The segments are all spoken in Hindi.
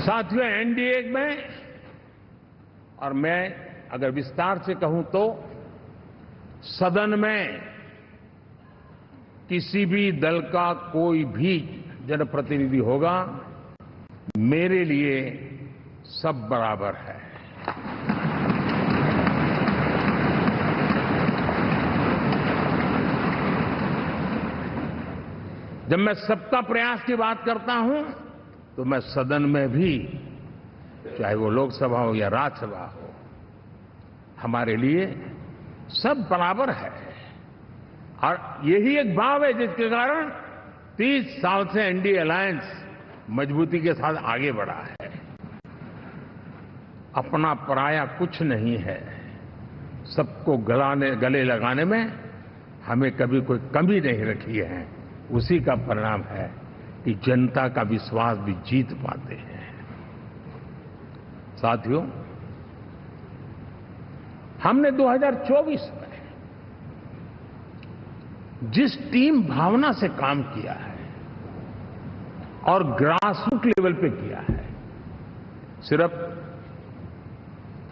साथियों, एनडीए में, और मैं अगर विस्तार से कहूं तो सदन में किसी भी दल का कोई भी जनप्रतिनिधि होगा, मेरे लिए सब बराबर है। जब मैं सबका प्रयास की बात करता हूं तो मैं सदन में भी, चाहे वो लोकसभा हो या राज्यसभा हो, हमारे लिए सब बराबर है। और यही एक भाव है जिसके कारण 30 साल से एनडीए अलायंस मजबूती के साथ आगे बढ़ा है। अपना पराया कुछ नहीं है। सबको गले लगाने में हमें कभी कोई कमी नहीं रखी है। उसी का परिणाम है कि जनता का विश्वास भी जीत पाते हैं। साथियों, हमने 2024 में जिस टीम भावना से काम किया है और ग्रासरूट लेवल पे किया है, सिर्फ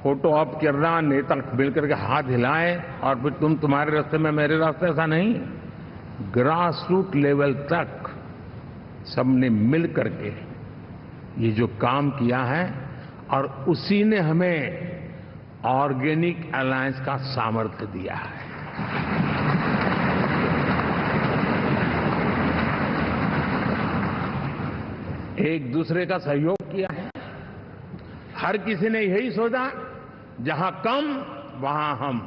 फोटो ऑप करना, नेता मिलकर के हाथ हिलाएं और फिर तुम्हारे रास्ते में मेरे रास्ते, ऐसा नहीं। ग्रासरूट लेवल तक सबने मिल करके ये जो काम किया है, और उसी ने हमें ऑर्गेनिक अलायंस का सामर्थ्य दिया है। एक दूसरे का सहयोग किया है। हर किसी ने यही सोचा, जहां कम वहां हम।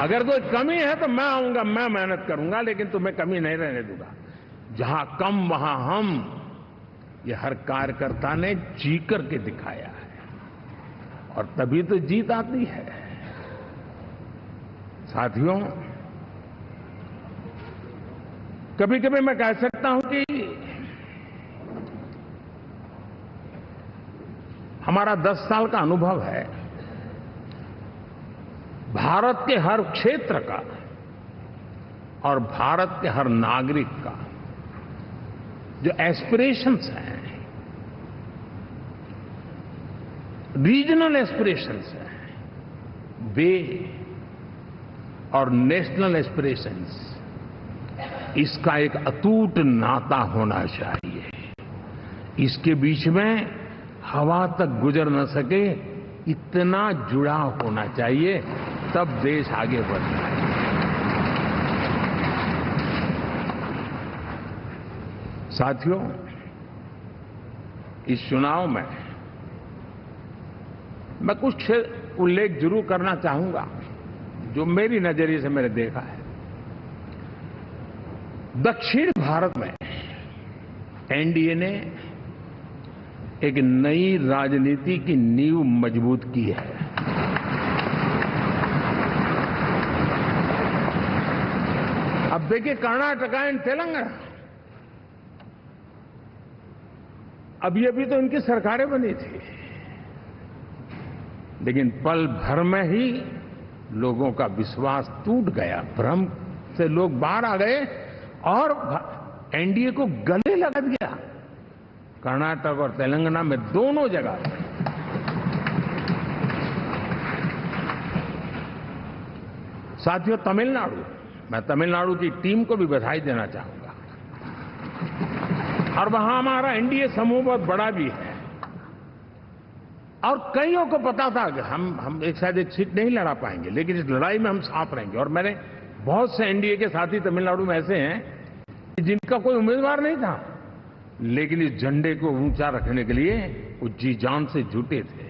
अगर कोई कमी है तो मैं आऊंगा, मैं मेहनत करूंगा, लेकिन तुम्हें कमी नहीं रहने दूंगा। जहां कम वहां हम, ये हर कार्यकर्ता ने जी करके दिखाया है, और तभी तो जीत आती है। साथियों, कभी कभी मैं कह सकता हूं कि हमारा 10 साल का अनुभव है, भारत के हर क्षेत्र का और भारत के हर नागरिक का जो एस्पिरेशंस हैं, रीजनल एस्पिरेशंस हैं, वे और नेशनल एस्पिरेशंस, इसका एक अटूट नाता होना चाहिए। इसके बीच में हवा तक गुजर न सके, इतना जुड़ाव होना चाहिए, तब देश आगे बढ़ता है। साथियों, इस चुनाव में मैं कुछ उल्लेख जरूर करना चाहूंगा जो मेरी नजरिए से मैंने देखा है। दक्षिण भारत में एनडीए ने एक नई राजनीति की नींव मजबूत की है। अब देखिए, कर्नाटक एंड तेलंगाना, अब ये भी तो इनकी सरकारें बनी थी, लेकिन पल भर में ही लोगों का विश्वास टूट गया, भ्रम से लोग बाहर आ गए और एनडीए को गले लगा दिया। कर्नाटक और तेलंगाना में दोनों जगह साथियों, तमिलनाडु, मैं तमिलनाडु की टीम को भी बधाई देना चाहूंगा, और वहां हमारा एनडीए समूह बहुत बड़ा भी है, और कईयों को पता था कि हम शायद एक सीट नहीं लड़ा पाएंगे, लेकिन इस लड़ाई में हम साथ रहेंगे। और मैंने बहुत से एनडीए के साथी तमिलनाडु में ऐसे हैं जिनका कोई उम्मीदवार नहीं था, लेकिन इस झंडे को ऊंचा रखने के लिए वो जी जान से जुटे थे।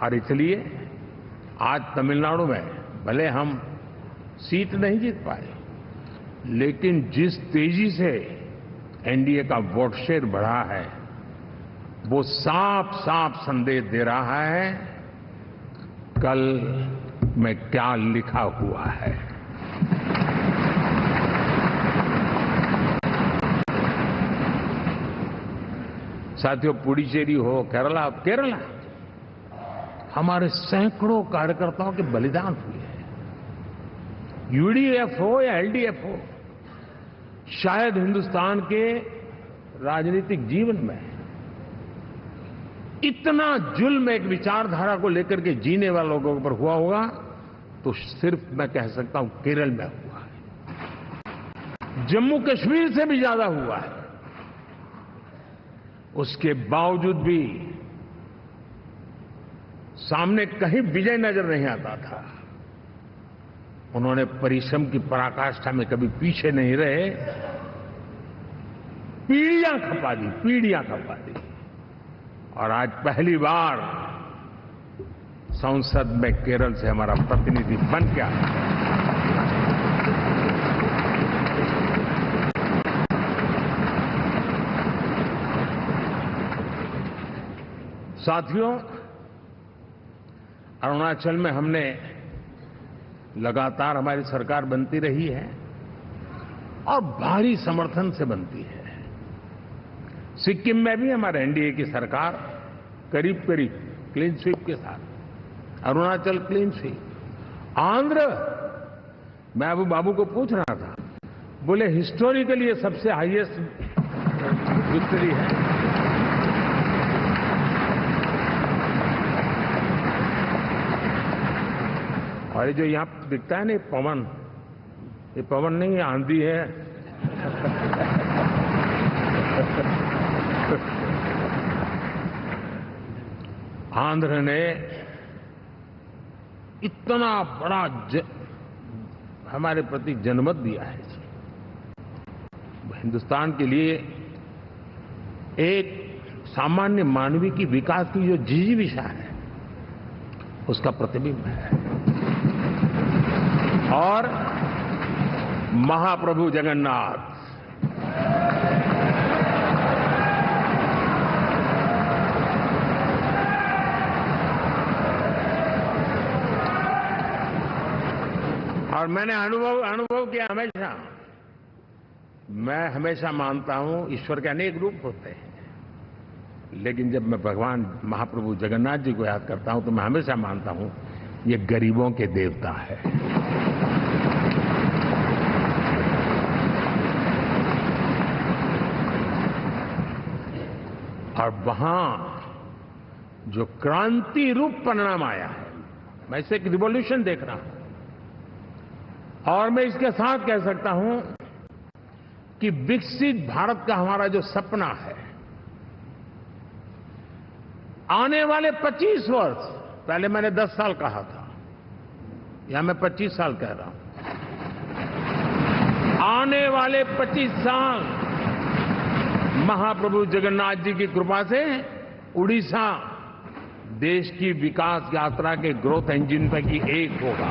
और इसलिए आज तमिलनाडु में भले हम सीट नहीं जीत पाए, लेकिन जिस तेजी से एनडीए का वोट शेयर बढ़ा है, वो साफ साफ संदेश दे रहा है कल में क्या लिखा हुआ है। साथियों, पुडुचेरी हो, केरला, हमारे सैकड़ों कार्यकर्ताओं के बलिदान हुए हैं। यूडीएफ हो या एलडीएफ हो, शायद हिंदुस्तान के राजनीतिक जीवन में इतना जुल्म एक विचारधारा को लेकर के जीने वालों के ऊपर हुआ होगा तो सिर्फ मैं कह सकता हूं केरल में हुआ है। जम्मू कश्मीर से भी ज्यादा हुआ है। उसके बावजूद भी सामने कहीं विजय नजर नहीं आता था। उन्होंने परिश्रम की पराकाष्ठा में कभी पीछे नहीं रहे। पीढ़ियां खपा दी और आज पहली बार संसद में केरल से हमारा प्रतिनिधि बन के आया। साथियों, अरुणाचल में हमने लगातार हमारी सरकार बनती रही है और भारी समर्थन से बनती है। सिक्किम में भी हमारे एनडीए की सरकार करीब करीब क्लीन स्वीप के साथ, अरुणाचल क्लीन स्वीप। आंध्र, मैं अबू बाबू को पूछ रहा था, बोले हिस्टोरिकली ये सबसे हाईएस्ट विक्ट्री है। और ये जो यहां दिखता है ना पवन, ये पवन नहीं, आंधी है। आंध्र ने इतना बड़ा हमारे प्रति जनमत दिया है। हिंदुस्तान के लिए एक सामान्य मानवीय की विकास की जो जिजीविषा है उसका प्रतिबिंब है। और महाप्रभु जगन्नाथ और मैंने अनुभव किया हमेशा। मैं हमेशा मानता हूं ईश्वर के अनेक रूप होते हैं, लेकिन जब मैं भगवान महाप्रभु जगन्नाथ जी को याद करता हूं तो मैं हमेशा मानता हूं ये गरीबों के देवता है। और वहां जो क्रांति रूप परिणाम आया है, मैं इसे एक रिवॉल्यूशन देख रहा हूं। और मैं इसके साथ कह सकता हूं कि विकसित भारत का हमारा जो सपना है, आने वाले 25 वर्ष, पहले मैंने 10 साल कहा था, या मैं 25 साल कह रहा हूं, आने वाले 25 साल महाप्रभु जगन्नाथ जी की कृपा से उड़ीसा देश की विकास यात्रा के ग्रोथ इंजन पैकी एक होगा।